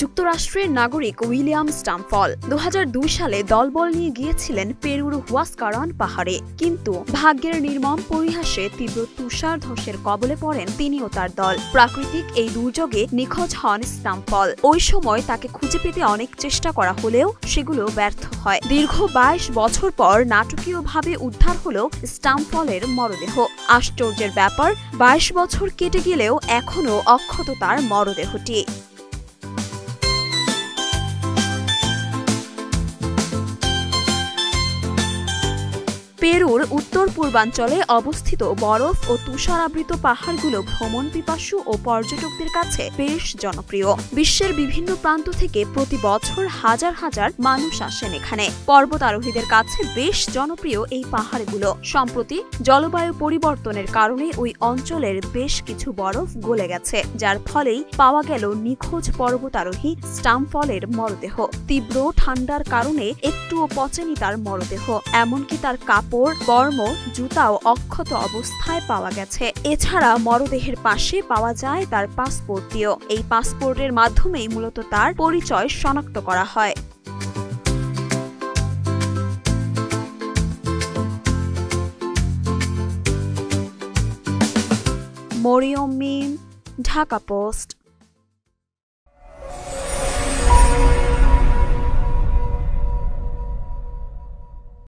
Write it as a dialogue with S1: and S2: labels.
S1: যুক্তরাষ্ট্রের নাগরিক উইলিয়াম স্টামফল 2002 সালে দলবল নিয়ে গিয়েছিলেন পেরুর হুয়াসকারান পাহাড়ে, কিন্তু ভাগ্যের নির্মম পরিহাসে তীব্র তুষার ধসের কবলে পড়েন তিনি ও তার দল। প্রাকৃতিক এই দুর্যোগে নিখোঁজ হন স্টামফল। ওই সময় তাকে খুঁজে পেতে অনেক চেষ্টা করা হলেও সেগুলো ব্যর্থ হয়। দীর্ঘ 22 বছর পর নাটকীয়ভাবে উদ্ধার হল স্টামফলের মরদেহ। আশ্চর্যের ব্যাপার, 22 বছর কেটে গেলেও এখনও অক্ষত তার মরদেহটি। পেরুর উত্তর পূর্বাঞ্চলে অবস্থিত বরফ ও তুষারাবৃত পাহাড়গুলো ভ্রমণ পিপাসু ও পর্যটকদের কাছে বেশ জনপ্রিয়। বিশ্বের বিভিন্ন প্রান্ত থেকে প্রতি বছর হাজার হাজার মানুষ আসেন এখানে। পর্বতারোহীদের কাছে বেশ জনপ্রিয় এই পাহাড়গুলো। সম্প্রতি জলবায়ু পরিবর্তনের কারণে ওই অঞ্চলের বেশ কিছু বরফ গলে গেছে, যার ফলেই পাওয়া গেল নিখোঁজ পর্বতারোহী স্টামফলের মরদেহ। তীব্র ঠান্ডার কারণে একটুও পচেনি তার মরদেহ, এমনকি তার কাপড়, বর্ম, জুতাও অক্ষত অবস্থায় পাওয়া গেছে। এছাড়া মরদেহের পাশে পাওয়া যায় তার পাসপোর্টটিও। এই পাসপোর্টের মাধ্যমেই মূলত তার পরিচয় শনাক্ত করা হয়। মরিয়ম মিম, ঢাকা পোস্ট।